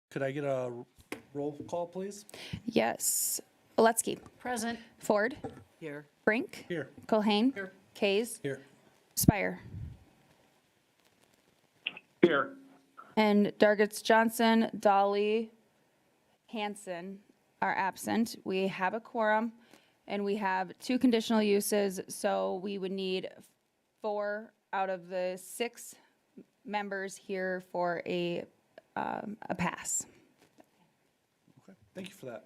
Could I get a roll call, please? Yes. Oletsky. Present. Ford. Here. Brink. Here. Culhane. Here. Kays. Here. Spire. Here. And Dargits Johnson, Dolly, Hanson are absent. We have a quorum, and we have 2 conditional uses, so we would need 4 out of the 6 members here for a pass. Okay, thank you for that.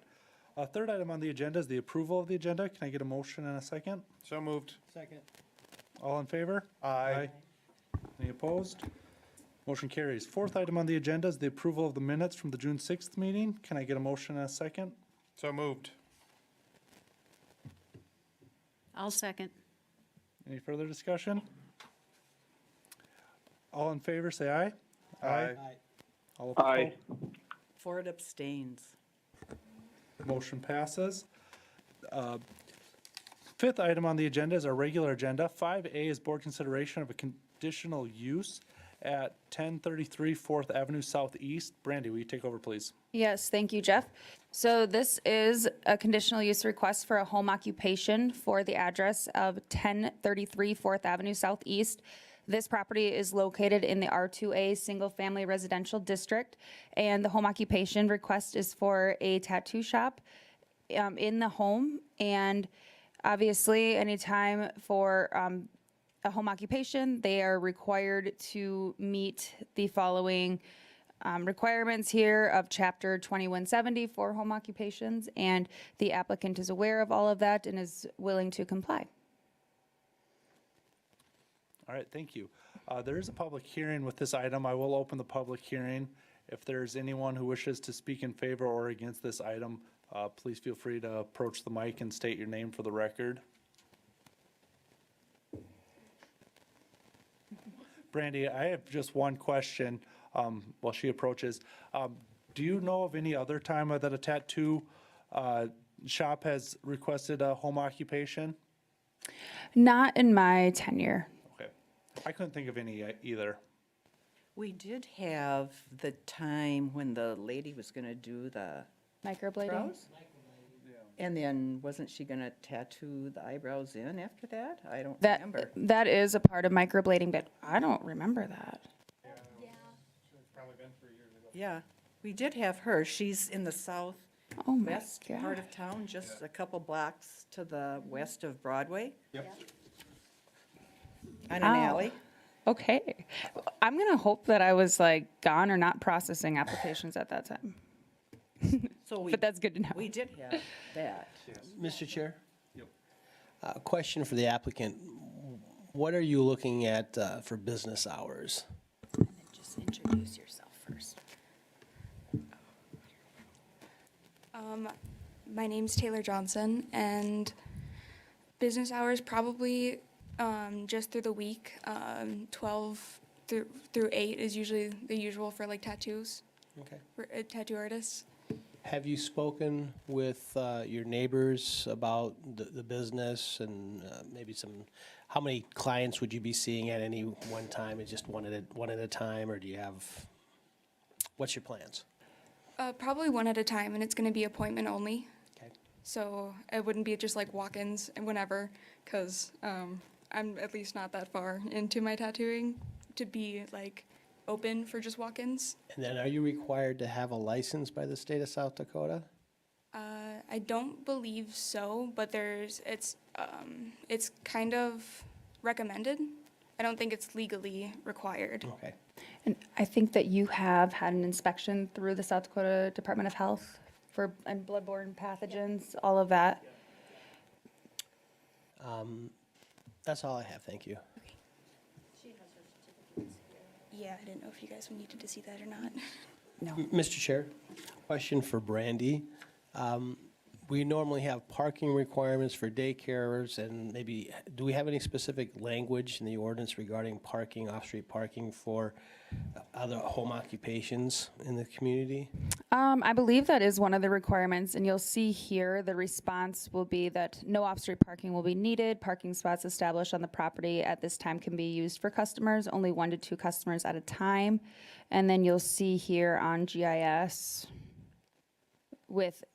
Third item on the agenda is the approval of the agenda. Can I get a motion and a second? So moved. Second. All in favor? Aye. Any opposed? Motion carries. Fourth item on the agenda is the approval of the minutes from the June 6th meeting. Can I get a motion and a second? So moved. I'll second. Any further discussion? All in favor, say aye. Aye. All Aye. opposed? Ford abstains. Motion passes. Fifth item on the agenda is our regular agenda. 5A is board consideration of a conditional use at 1033 4th Avenue Southeast. Brandy, will you take over, please? Yes, thank you, Jeff. So this is a conditional use request for a home occupation for the address of 1033 4th Avenue Southeast. This property is located in the R2A Single Family Residential District, and the home occupation request is for a tattoo shop in the home. And obviously, anytime for a home occupation, they are required to meet the following requirements here of Chapter 2170 for home occupations, and the applicant is aware of all of that and is willing to comply. All right, thank you. There is a public hearing with this item. I will open the public hearing. If there's anyone who wishes to speak in favor or against this item, please feel free to approach the mic and state your name for the record. Brandy, I have just one question while she approaches. Do you know of any other time that a tattoo shop has requested a home occupation? Not in my tenure. Okay. I couldn't think of any either. We did have the time when the lady was gonna do the Microblading? brows. And then wasn't she gonna tattoo the eyebrows in after that? I don't remember. That is a part of microblading, but I don't remember that. Yeah, we did have her. She's in the southwest Oh my part God. of town, just a couple blocks to the west of Broadway. Yep. On an Ow. alley. Okay. I'm gonna hope that I was like gone or not processing applications at that time, So we, but that's good to know. we did have that. Mr. Chair? Question for the applicant. What are you looking at for business hours? Just introduce yourself first. My name's Taylor Johnson, and business hours probably just through the week. 12 through 8 is usually the usual for like tattoos, Okay. for tattoo artists. Have you spoken with your neighbors about the business and maybe how many clients would you be seeing at any one time? Is just one at a time, or do you have, what's your plans? Probably one at a time, and it's going to be appointment only. Okay. So it wouldn't be just like walk-ins and whenever, because I'm at least not that far into my tattooing to be like open for just walk-ins. And then are you required to have a license by the state of South Dakota? I don't believe so, but it's kind of recommended. I don't think it's legally required. Okay. And I think that you have had an inspection through the South Dakota Department of Health and bloodborne pathogens, all of that. That's all I have, thank you. Yeah, I didn't know if you guys needed to see that or not. Mr. Chair, question for Brandy. We normally have parking requirements for daycares, and maybe, do we have any specific language in the ordinance regarding parking, off-street parking for other home occupations in the community? I believe that is one of the requirements, and you'll see here, the response will be that no off-street parking will be needed. Parking spots established on the property at this time can be used for customers, only 1 to 2 customers at a time. And then you'll see here on GIS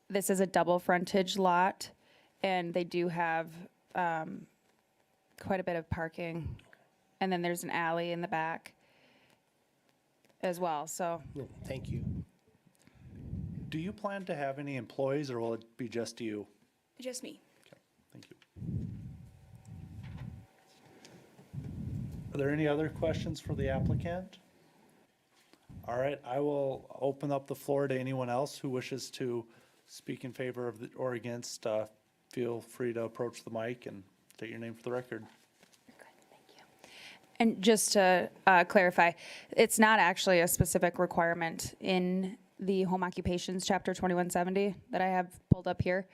this is a double frontage lot, and they do have quite a bit of parking. And then there's an alley in the back as well, so. Yeah, thank you. Do you plan to have any employees, or will it be just you? Just me. Thank you. Are there any other questions for the applicant? All right, I will open up the floor to anyone else who wishes to speak in favor of or against. Feel free to approach the mic and state your name for the record. And just to clarify, it's not actually a specific requirement in the home occupations, chapter 2170, that I have pulled up here.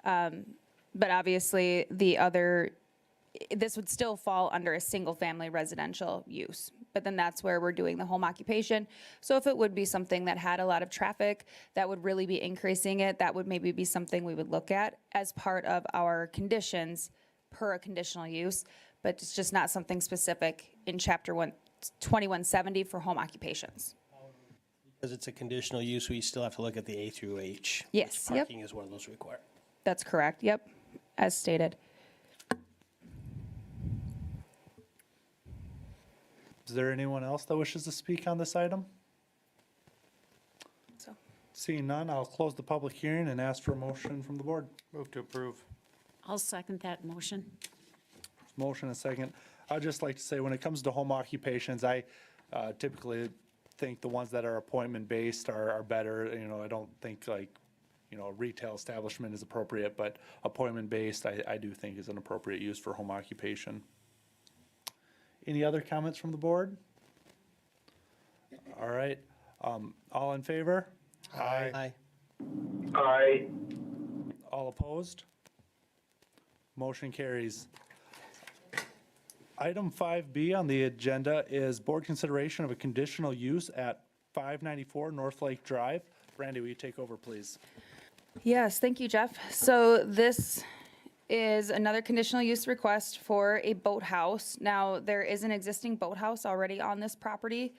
But obviously, this would still fall under a single-family residential use. But then that's where we're doing the home occupation. So if it would be something that had a lot of traffic, that would really be increasing it, that would maybe be something we would look at as part of our conditions per a conditional use. But it's just not something specific in chapter 2170 for home occupations. Because it's a conditional use, we still have to look at the A through H. Yes, yep. Parking is one of those required. That's correct, yep, as stated. Is there anyone else that wishes to speak on this item? So, Seeing none, I'll close the public hearing and ask for a motion from the board. Move to approve. I'll second that motion. Motion and second. I'd just like to say, when it comes to home occupations, I typically think the ones that are appointment-based are better. You know, I don't think like, you know, a retail establishment is appropriate, but appointment-based, I do think is an appropriate use for home occupation. Any other comments from the board? All right, all in favor? Aye. All opposed? Motion carries. Item 5B on the agenda is board consideration of a conditional use at 594 North Lake Drive. Brandy, will you take over, please? yes, thank you, Jeff. So this is another conditional use request for a boathouse. Now, there is an existing boathouse already on this property.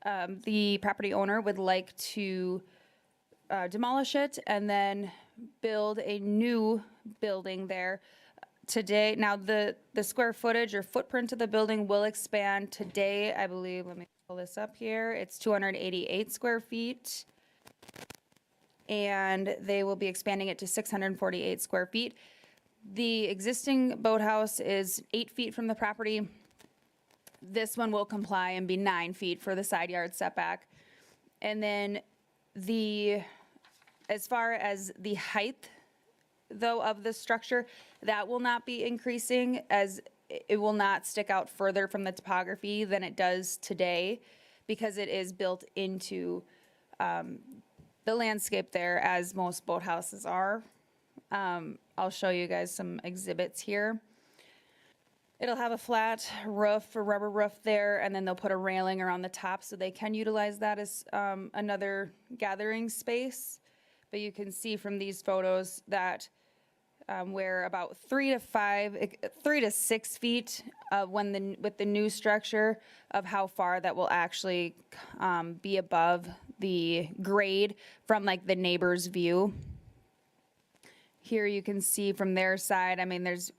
The property owner would like to demolish it and then build a new building there. Today, now the square footage or footprint of the building will expand today, I believe, let me pull this up here, it's 288 square feet. And they will be expanding it to 648 square feet. The existing boathouse is 8 feet from the property. This one will comply and be 9 feet for the side yard setback. And then as far as the height, though, of the structure, that will not be increasing, as it will not stick out further from the topography than it does today, because it is built into the landscape there, as most boathouses are. I'll show you guys some exhibits here. It'll have a flat roof, a rubber roof there, and then they'll put a railing around the top so they can utilize that as another gathering space. But you can see from these photos that where about 3 to 6 feet with the new structure of how far that will actually be above the grade from like the neighbor's view. Here you can see from their side, I mean, there's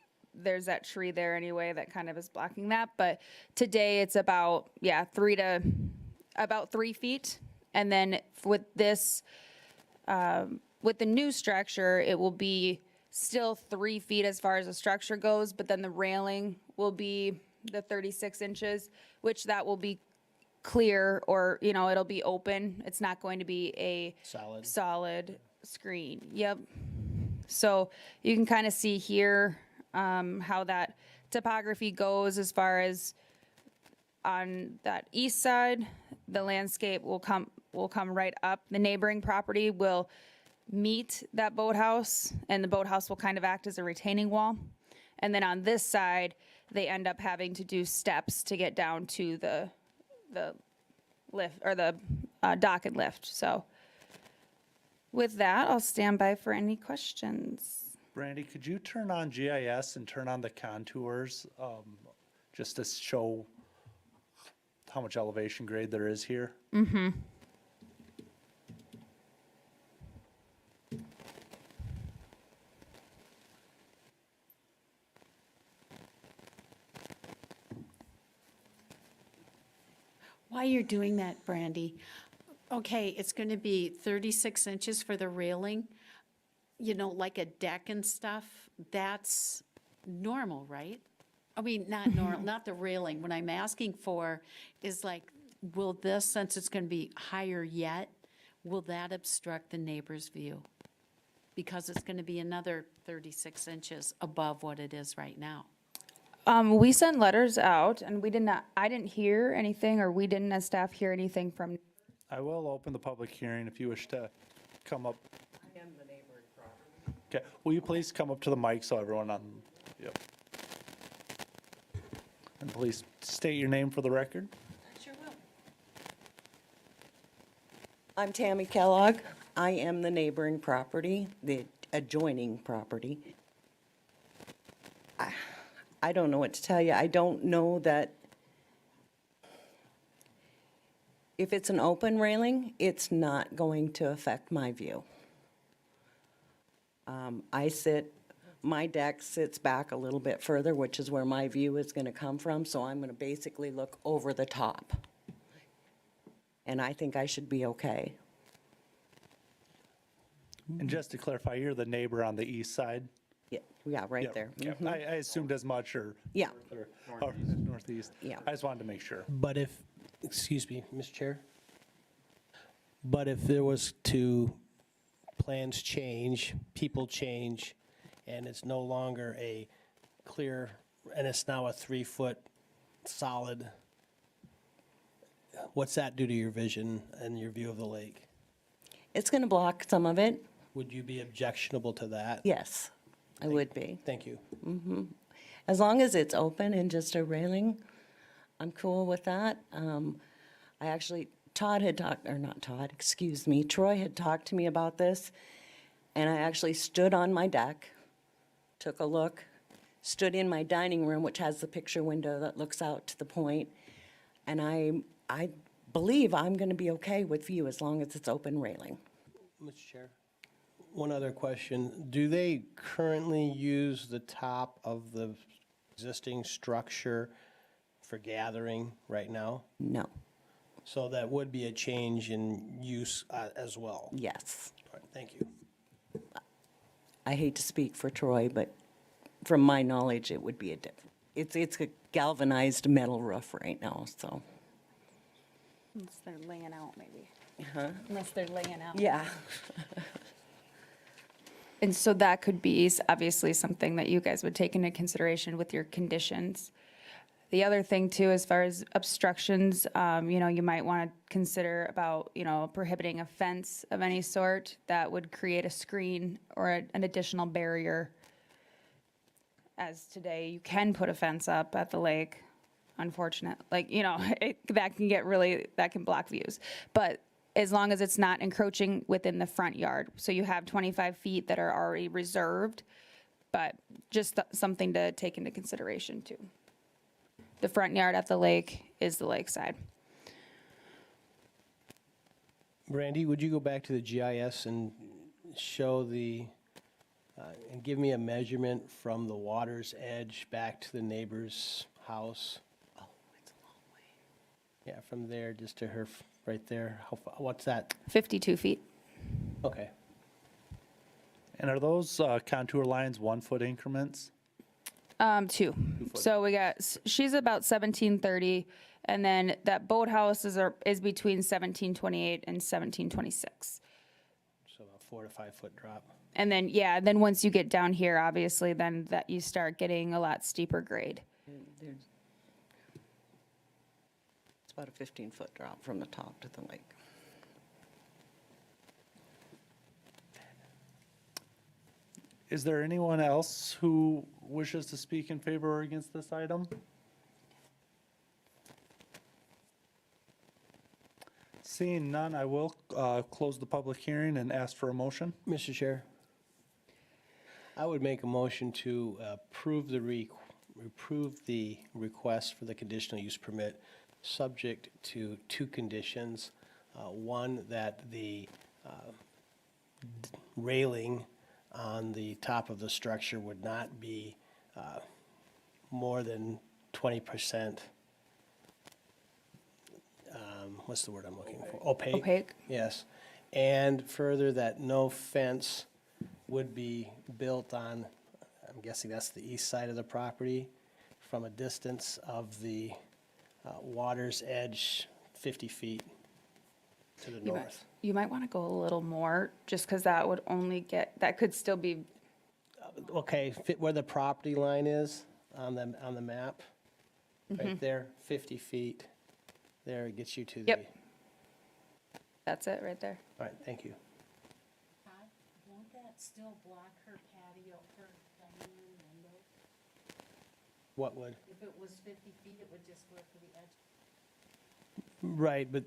that tree there anyway that kind of is blocking that, but today it's about 3 feet. And then with this, with the new structure, it will be still 3 feet as far as the structure goes, but then the railing will be the 36 inches, which that will be clear, or, you know, it'll be open. It's not going to be a solid screen. Yep. So you can kind of see here how that topography goes as far as on that east side, the landscape will come right up. The neighboring property will meet that boathouse, and the boathouse will kind of act as a retaining wall. And then on this side, they end up having to do steps to get down to the lift, or the dock and lift. So With that, I'll stand by for any questions. Brandy, could you turn on GIS and turn on the contours, just to show how much elevation grade there is here? While you're doing that, Brandy, okay, it's going to be 36 inches for the railing, you know, like a deck and stuff. That's normal, right? I mean, not normal, not the railing. What I'm asking for is like, will this, since it's going to be higher yet, will that obstruct the neighbor's view? Because it's going to be another 36 inches above what it is right now. We sent letters out and I didn't hear anything, or we didn't as staff hear anything from, I will open the public hearing if you wish to come up. I am the neighboring property. Okay, will you please come up to the mic so everyone on, yep. And please state your name for the record. Sure will. I'm Tammy Kellogg. I am the neighboring property, the adjoining property. I don't know what to tell you. I don't know that if it's an open railing, it's not going to affect my view. My deck sits back a little bit further, which is where my view is going to come from, so I'm going to basically look over the top. And I think I should be okay. And just to clarify, you're the neighbor on the east side? Yeah, right Yep, there. yep. Mhm. I assumed as much, or Yeah, or northeast. Yeah. I just wanted to make sure. But if, excuse me, Mr. Chair, but if there was to, plans change, people change, and it's no longer a clear, and it's now a 3-foot solid, what's that do to your vision and your view of the lake? it's going to block some of it. Would you be objectionable to that? Yes, I would be. Thank you. As long as it's open and just a railing, I'm cool with that. I actually, Todd had talked, or not Todd, excuse me, Troy had talked to me about this, and I actually stood on my deck, took a look, stood in my dining room, which has the picture window that looks out to the point, and I believe I'm going to be okay with view as long as it's open railing. Mr. Chair, one other question. Do they currently use the top of the existing structure for gathering right now? No, So that would be a change in use as well. yes. All right, thank you. I hate to speak for Troy, but from my knowledge, it would be it's a galvanized metal roof right now, so. unless they're laying out maybe. Unless they're laying out. Yeah. And so that could be obviously something that you guys would take into consideration with your conditions. The other thing too, as far as obstructions, you might want to consider about, prohibiting a fence of any sort that would create a screen or an additional barrier. As today, you can put a fence up at the lake, that can block views. But as long as it's not encroaching within the front yard. So you have 25 feet that are already reserved, but just something to take into consideration too. The front yard at the lake is the lakeside. Brandy, would you go back to the GIS and show and give me a measurement from the water's edge back to the neighbor's house? Oh, it's a long way. Yeah, from there just to her, right there. What's that? 52 feet. Okay. And are those contour lines 1-foot increments? 2. So she's about 1730, and then that boathouse is between 1728 and 1726. So a 4 to 5 foot drop. And then once you get down here, obviously, then that you start getting a lot steeper grade. It's about a 15-foot drop from the top to the lake. Is there anyone else who wishes to speak in favor or against this item? Seeing none, I will close the public hearing and ask for a motion. Mr. Chair, I would make a motion to approve the request for the conditional use permit, subject to two conditions. One, that the railing on the top of the structure would not be more than 20%. What's the word I'm looking for? Opaque. Opaque. Yes. And further, that no fence would be built on, I'm guessing that's the east side of the property, from a distance of the water's edge 50 feet to the north. You might want to go a little more, just because that would only get, that could still be, Okay, fit where the property line is on the map, right there, 50 feet. There, it gets you to the. Yep. That's it right there. All right, thank you. Todd, won't that still block her patio, her dining room window? What would? If it was 50 feet, it would just work for the edge. Right, but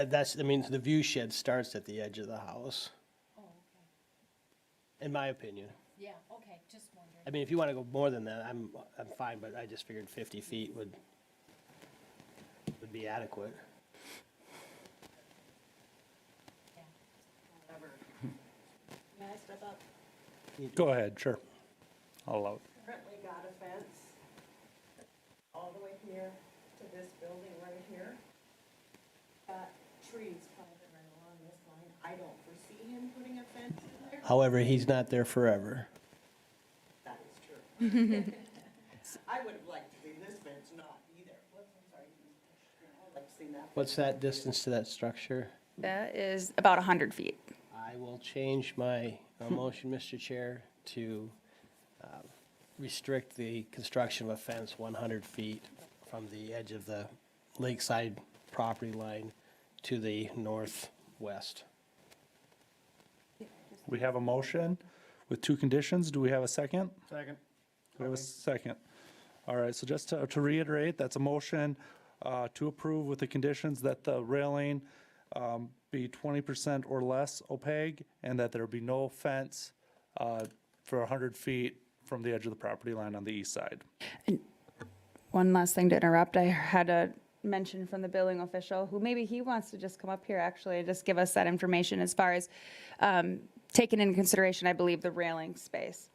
that's, I mean, the view shed starts at the edge of the house, Oh, okay. in my opinion. Yeah, okay, just wondering. I mean, if you want to go more than that, I'm fine, but I just figured 50 feet would be adequate. May I step up? Go ahead, sure. I'll allow it. Currently got a fence all the way here to this building right here. Got trees planted right along this line. I don't foresee him putting a fence in there. However, he's not there forever. That is true. I would have liked to see this fence not either. Whoops, I'm sorry. I'd like to see that. What's that distance to that structure? That is about 100 feet. I will change my motion, Mr. Chair, to restrict the construction of a fence 100 feet from the edge of the lakeside property line to the northwest. We have a motion with two conditions. Do we have a second? Second. We have a second. All right, so just to reiterate, that's a motion to approve with the conditions that the railing be 20% or less opaque and that there be no fence for 100 feet from the edge of the property line on the east side. One last thing to interrupt, I had a mention from the building official, who maybe he wants to just come up here actually and just give us that information as far as taking into consideration, I believe, the railing space.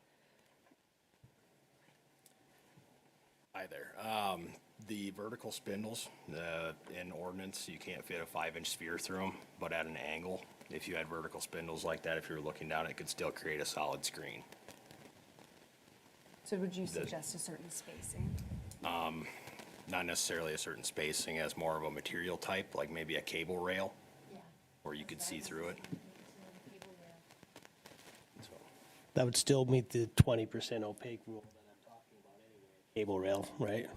Hi there. The vertical spindles, in ordinance, you can't fit a 5-inch sphere through them, but at an angle, if you had vertical spindles like that, if you were looking down, it could still create a solid screen. So would you suggest a certain spacing? Not necessarily a certain spacing, as more of a material type, like maybe a cable rail, where you could see through it. So, That would still meet the 20% opaque rule that I'm talking about anyway. Cable rail, right?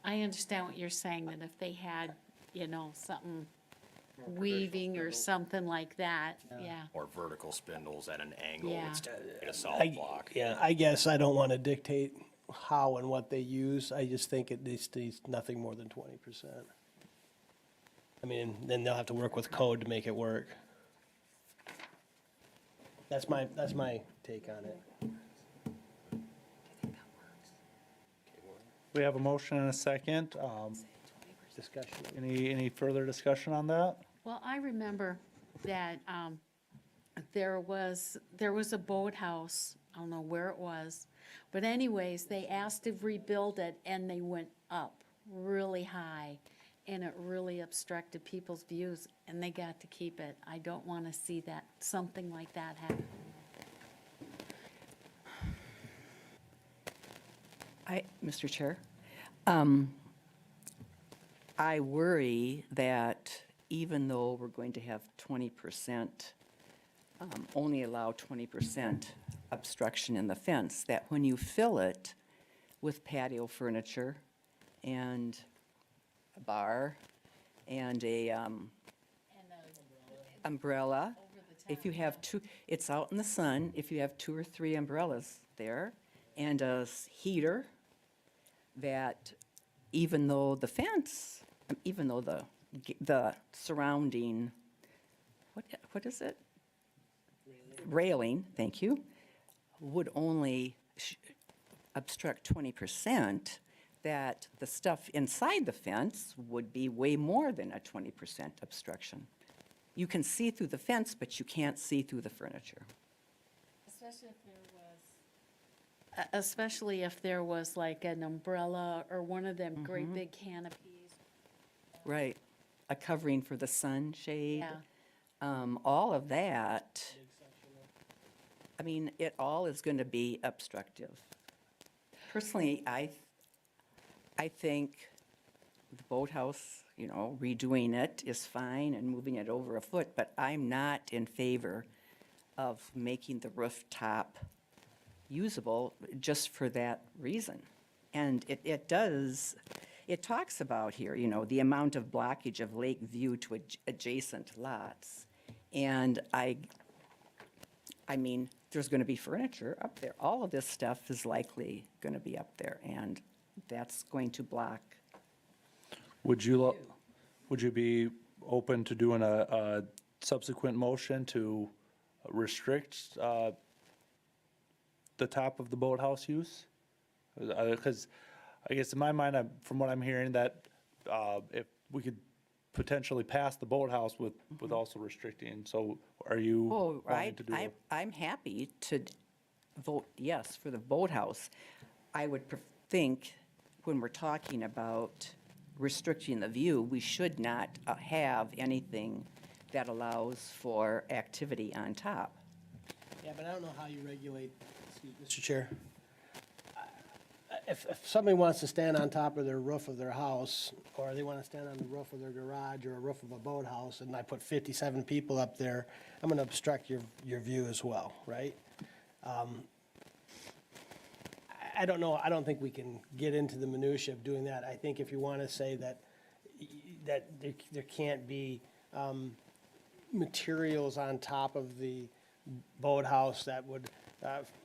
I understand what you're saying, that if they had, something weaving or something like that, yeah. or vertical spindles at an angle, Yeah. it's create a solid block. Yeah, I guess I don't want to dictate how and what they use. I just think it needs nothing more than 20%. I mean, then they'll have to work with code to make it work. That's my take on it. We have a motion and a second. Discussion. Any further discussion on that? Well, I remember that there was a boathouse, I don't know where it was, but anyways, they asked to rebuild it, and they went up really high, and it really obstructed people's views, and they got to keep it. I don't want to see that, something like that happen. Mr. Chair, I worry that even though we're going to have 20%, only allow 20% obstruction in the fence, that when you fill it with patio furniture and a bar and a umbrella, if you have two, it's out in the sun, if you have 2 or 3 umbrellas there and a heater, that even though the fence, even though the surrounding, what is it? Railing, thank you, would only obstruct 20%, that the stuff inside the fence would be way more than a 20% obstruction. You can see through the fence, but you can't see through the furniture. Especially if there was like an umbrella or one of them great big canopies. Right. A covering for the sunshade. Yeah. All of that. I mean, it all is going to be obstructive. Personally, I think the boathouse, you know, redoing it is fine and moving it over a foot, but I'm not in favor of making the rooftop usable just for that reason. And it talks about here, you know, the amount of blockage of lake view to adjacent lots. And I mean, there's going to be furniture up there. All of this stuff is likely going to be up there, and that's going to block. Would you be open to doing a subsequent motion to restrict the top of the boathouse use? Because I guess in my mind, from what I'm hearing, that if we could potentially pass the boathouse with also restricting, so are you Oh, wanting to do? I'm happy to vote yes for the boathouse. I would think, when we're talking about restricting the view, we should not have anything that allows for activity on top. Yeah, but I don't know how you regulate, Mr. Chair. If somebody wants to stand on top of their roof of their house, or they want to stand on the roof of their garage or a roof of a boathouse, and I put 57 people up there, I'm going to obstruct your view as well, right? I don't know, I don't think we can get into the minutia of doing that. I think if you want to say that there can't be materials on top of the boathouse that would,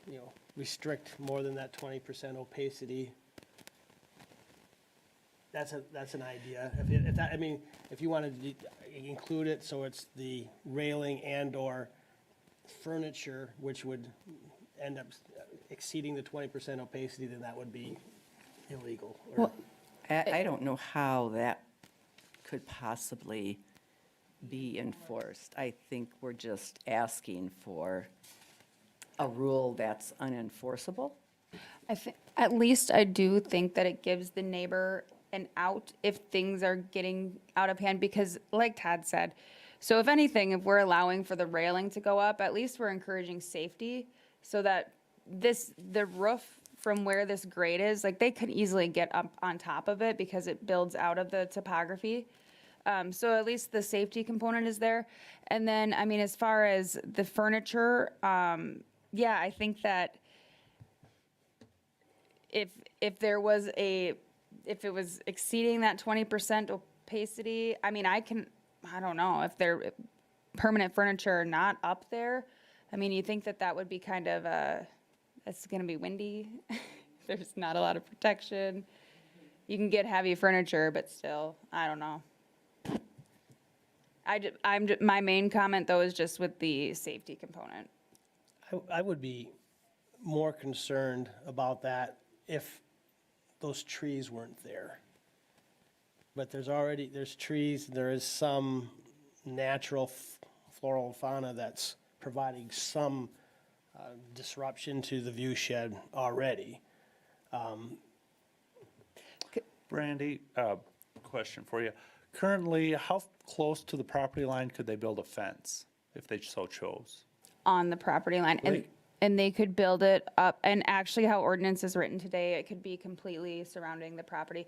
you know, restrict more than that 20% opacity. That's an idea. If that, I mean, if you wanted to include it so it's the railing and/or furniture, which would end up exceeding the 20% opacity, then that would be illegal. Or- I don't know how that could possibly be enforced. I think we're just asking for a rule that's unenforceable. At least I do think that it gives the neighbor an out if things are getting out of hand, because like Todd said, so if anything, if we're allowing for the railing to go up, at least we're encouraging safety so that the roof from where this grade is, like they could easily get up on top of it because it builds out of the topography. So at least the safety component is there. And then, I mean, as far as the furniture, yeah, I think that if it was exceeding that 20% opacity, I mean, I don't know, if they're permanent furniture not up there, I mean, you think that would be kind of it's gonna be windy. There's not a lot of protection. You can get heavy furniture, but still, I don't know. My main comment though is just with the safety component. I would be more concerned about that if those trees weren't there. But there's trees, there is some natural floral fauna that's providing some disruption to the view shed already. Brandy, question for you. Currently, how close to the property line could they build a fence if they so chose? On the property line, and they could build it up, and actually how ordinance is written today, it could be completely surrounding the property.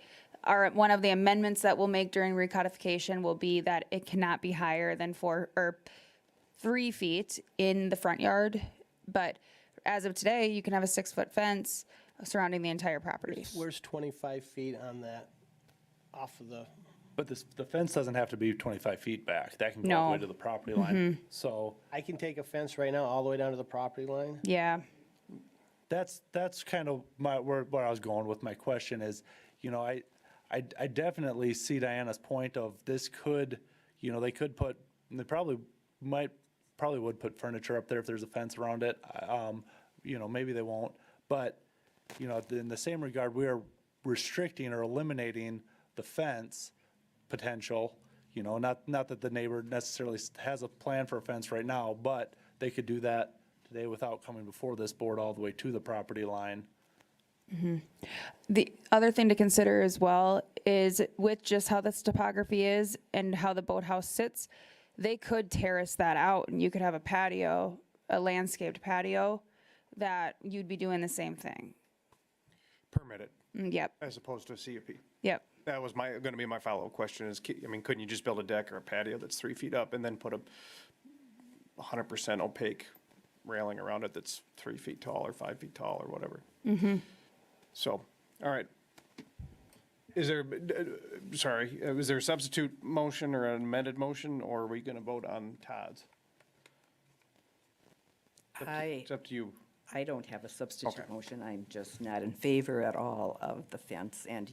One of the amendments that we'll make during recodification will be that it cannot be higher than 3 feet in the front yard, but as of today, you can have a 6-foot fence surrounding the entire property. Where's 25 feet on that, off of the, But the fence doesn't have to be 25 feet back. That can go all the way No. to the property line. So I can take a fence right now all the way down to the property line? Yeah, that's kind of where I was going with my question is, you know, I definitely see Diana's point of this could, you know, they could put, and they probably would put furniture up there if there's a fence around it. You know, maybe they won't, but, you know, in the same regard, we are restricting or eliminating the fence potential. You know, not that the neighbor necessarily has a plan for a fence right now, but they could do that today without coming before this board all the way to the property line. The other thing to consider as well is with just how this topography is and how the boathouse sits, they could terrace that out and you could have a patio, a landscaped patio, that you'd be doing the same thing. Permitted, Yep, as opposed to a CUP. yep. That was gonna be my follow-up question is, I mean, couldn't you just build a deck or a patio that's 3 feet up and then put a 100% opaque railing around it that's 3 feet tall or 5 feet tall or whatever? So, all right. Is there, is there a substitute motion or an amended motion, or are we gonna vote on Todd's? It's up to you. I don't have a substitute Okay. motion. I'm just not in favor at all of the fence and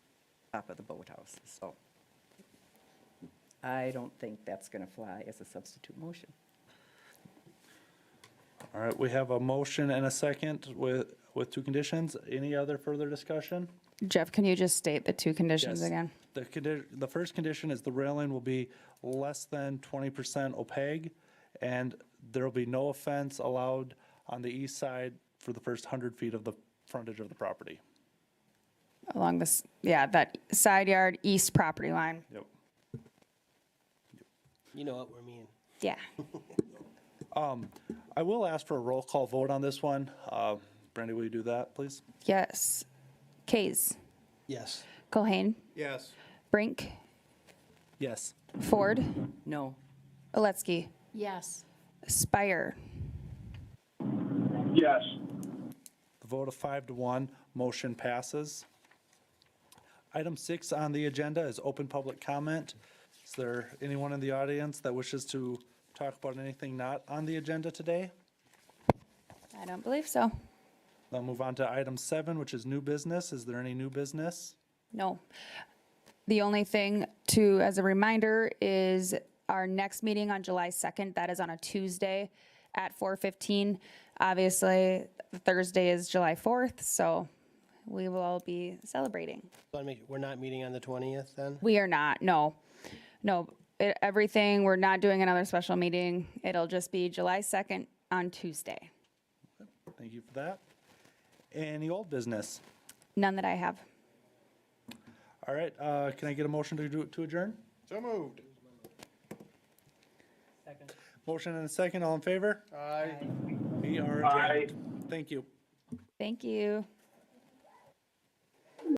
top of the boathouse. So I don't think that's going to fly as a substitute motion. All right, we have a motion and a second with 2 conditions. Any other further discussion? Jeff, can you just state the 2 conditions Yes. again? The first condition is the railing will be less than 20% opaque, and there will be no offense allowed on the east side for the first 100 feet of the frontage of the property. Along this, yeah, that side yard east property line. Yep. You know what we mean. Yeah. I will ask for a roll call vote on this one. Brandy, will you do that, please? Yes. Kays, Yes. Culhane, Yes. Brink, Yes. Ford, No. Oletsky, Yes. Spire. Yes. The vote of 5 to 1, motion passes. Item 6 on the agenda is open public comment. Is there anyone in the audience that wishes to talk about anything not on the agenda today? I don't believe so. I'll move on to item 7, which is new business. Is there any new business? No. The only thing to, as a reminder, is our next meeting on July 2nd. That is on a Tuesday at 4:15. Obviously, Thursday is July 4th, so we will all be celebrating. We're not meeting on the 20th then? We are not, no. No, everything, we're not doing another special meeting. It'll just be July 2nd on Tuesday. Thank you for that. Any old business? None that I have. All right, can I get a motion to adjourn? So moved. Motion and a second, all in favor? Aye. We are Aye. adjourned. Thank you. Thank you.